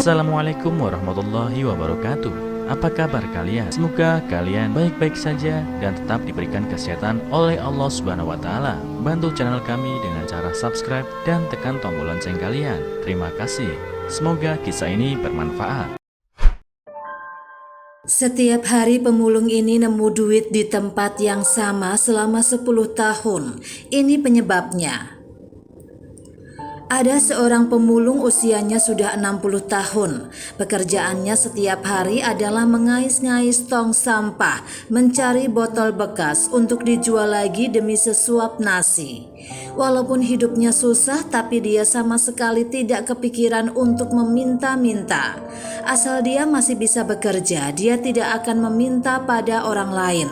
Assalamualaikum warahmatullahi wabarakatuh. Apa kabar kalian? Semoga kalian baik-baik saja dan tetap diberikan kesehatan oleh Allah Subhanahu wa taala. Bantu channel kami dengan cara subscribe dan tekan tombol lonceng kalian. Terima kasih. Semoga kisah ini bermanfaat. Setiap hari pemulung ini nemu duit di tempat yang sama selama 10 tahun. Ini penyebabnya. Ada seorang pemulung usianya sudah 60 tahun. Pekerjaannya setiap hari adalah mengais-ngais tong sampah, mencari botol bekas untuk dijual lagi demi sesuap nasi. Walaupun hidupnya susah, tapi dia sama sekali tidak kepikiran untuk meminta-minta. Asal dia masih bisa bekerja, dia tidak akan meminta pada orang lain.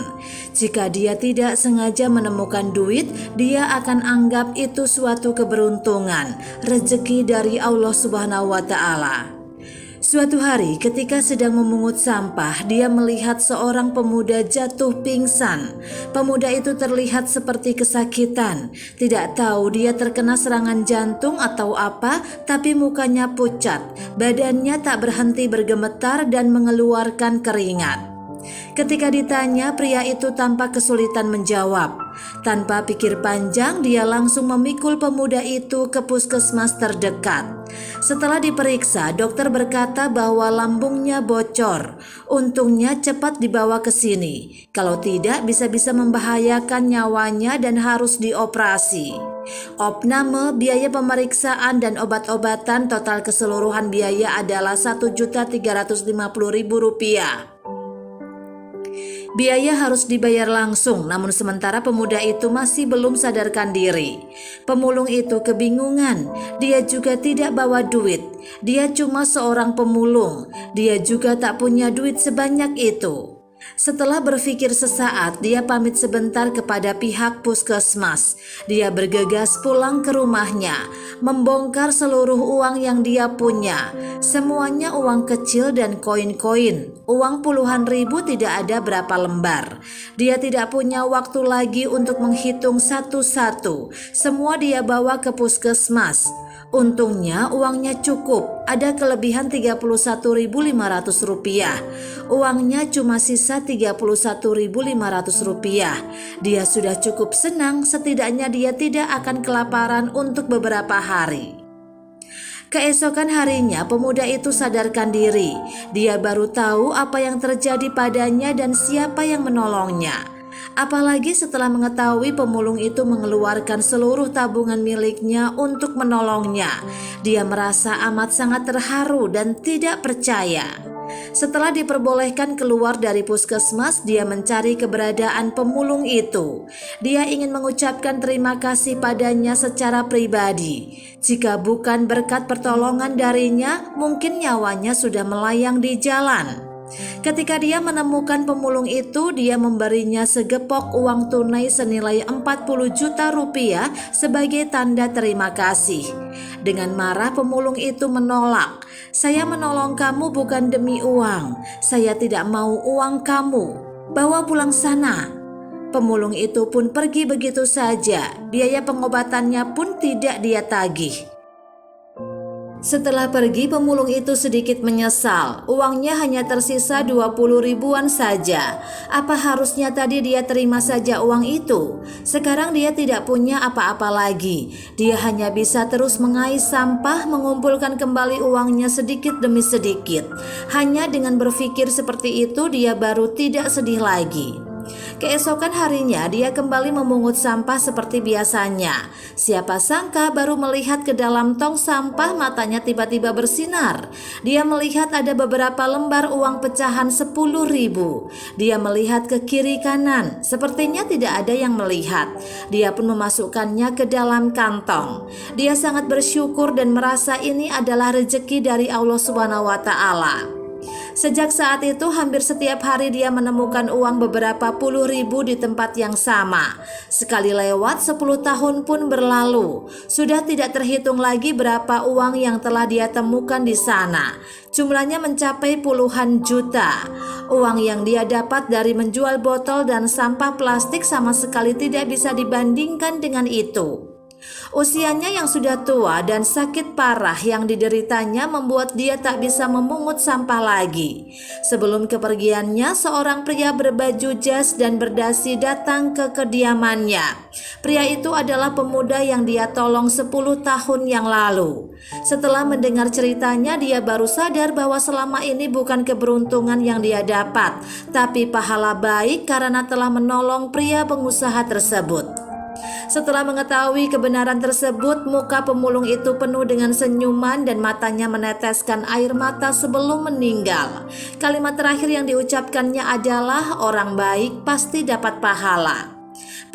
Jika dia tidak sengaja menemukan duit, dia akan anggap itu suatu keberuntungan, rezeki dari Allah Subhanahu wa taala. Suatu hari ketika sedang memungut sampah, dia melihat seorang pemuda jatuh pingsan. Pemuda itu terlihat seperti kesakitan. Tidak tahu dia terkena serangan jantung atau apa, tapi mukanya pucat. Badannya tak berhenti bergemetar dan mengeluarkan keringat. Ketika ditanya, pria itu tampak kesulitan menjawab. Tanpa pikir panjang, dia langsung memikul pemuda itu ke puskesmas terdekat. Setelah diperiksa, dokter berkata bahwa lambungnya bocor. Untungnya cepat dibawa ke sini. Kalau tidak, bisa-bisa membahayakan nyawanya dan harus dioperasi. Opname, biaya pemeriksaan dan obat-obatan, total keseluruhan biaya adalah Rp1.350.000. Biaya harus dibayar langsung, namun sementara pemuda itu masih belum sadarkan diri. Pemulung itu kebingungan, dia juga tidak bawa duit. Dia cuma seorang pemulung, dia juga tak punya duit sebanyak itu. Setelah berpikir sesaat, dia pamit sebentar kepada pihak puskesmas. Dia bergegas pulang ke rumahnya, membongkar seluruh uang yang dia punya. Semuanya uang kecil dan koin-koin. Uang puluhan ribu, tidak ada berapa lembar. Dia tidak punya waktu lagi untuk menghitung satu-satu. Semua dia bawa ke puskesmas. Untungnya uangnya cukup, ada kelebihan Rp31.500. Uangnya cuma sisa Rp31.500. Dia sudah cukup senang, setidaknya dia tidak akan kelaparan untuk beberapa hari. Keesokan harinya pemuda itu sadarkan diri. Dia baru tahu apa yang terjadi padanya dan siapa yang menolongnya. Apalagi setelah mengetahui pemulung itu mengeluarkan seluruh tabungan miliknya untuk menolongnya. Dia merasa amat sangat terharu dan tidak percaya. Setelah diperbolehkan keluar dari puskesmas, dia mencari keberadaan pemulung itu. Dia ingin mengucapkan terima kasih padanya secara pribadi. Jika bukan berkat pertolongan darinya, mungkin nyawanya sudah melayang di jalan. Ketika dia menemukan pemulung itu, dia memberinya segepok uang tunai senilai Rp40 juta sebagai tanda terima kasih. Dengan marah pemulung itu menolak. "Saya menolong kamu bukan demi uang. Saya tidak mau uang kamu. Bawa pulang sana." Pemulung itu pun pergi begitu saja. Biaya pengobatannya pun tidak dia tagih. Setelah pergi, pemulung itu sedikit menyesal. Uangnya hanya tersisa 20 ribuan saja. Apa harusnya tadi dia terima saja uang itu? Sekarang dia tidak punya apa-apa lagi. Dia hanya bisa terus mengais sampah, mengumpulkan kembali uangnya sedikit demi sedikit. Hanya dengan berpikir seperti itu, dia baru tidak sedih lagi. Keesokan harinya dia kembali memungut sampah seperti biasanya. Siapa sangka baru melihat ke dalam tong sampah, matanya tiba-tiba bersinar. Dia melihat ada beberapa lembar uang pecahan 10.000. Dia melihat ke kiri kanan, sepertinya tidak ada yang melihat. Dia pun memasukkannya ke dalam kantong. Dia sangat bersyukur dan merasa ini adalah rezeki dari Allah Subhanahu wa taala. Sejak saat itu hampir setiap hari dia menemukan uang beberapa puluh ribu di tempat yang sama. Sekali lewat 10 tahun pun berlalu. Sudah tidak terhitung lagi berapa uang yang telah dia temukan di sana. Jumlahnya mencapai puluhan juta. Uang yang dia dapat dari menjual botol dan sampah plastik sama sekali tidak bisa dibandingkan dengan itu. Usianya yang sudah tua dan sakit parah yang dideritanya membuat dia tak bisa memungut sampah lagi. Sebelum kepergiannya, seorang pria berbaju jas dan berdasi datang ke kediamannya. Pria itu adalah pemuda yang dia tolong 10 tahun yang lalu. Setelah mendengar ceritanya, dia baru sadar bahwa selama ini bukan keberuntungan yang dia dapat, tapi pahala baik karena telah menolong pria pengusaha tersebut. Setelah mengetahui kebenaran tersebut, muka pemulung itu penuh dengan senyuman dan matanya meneteskan air mata sebelum meninggal. Kalimat terakhir yang diucapkannya adalah, "Orang baik pasti dapat pahala."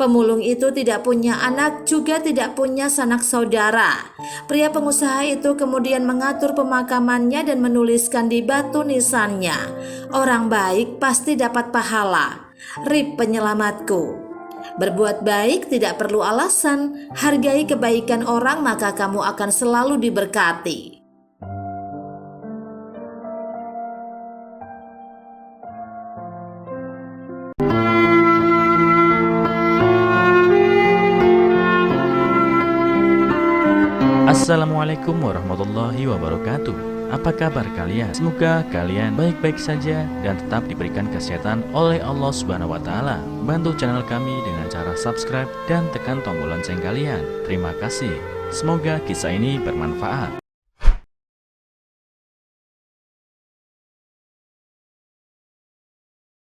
Pemulung itu tidak punya anak, juga tidak punya sanak saudara. Pria pengusaha itu kemudian mengatur pemakamannya dan menuliskan di batu nisannya, "Orang baik pasti dapat pahala. Rip penyelamatku." Berbuat baik tidak perlu alasan, hargai kebaikan orang maka kamu akan selalu diberkati. Assalamualaikum warahmatullahi wabarakatuh. Apa kabar kalian? Semoga kalian baik-baik saja dan tetap diberikan kesehatan oleh Allah Subhanahu wa taala. Bantu channel kami dengan cara subscribe dan tekan tombol lonceng kalian. Terima kasih. Semoga kisah ini bermanfaat.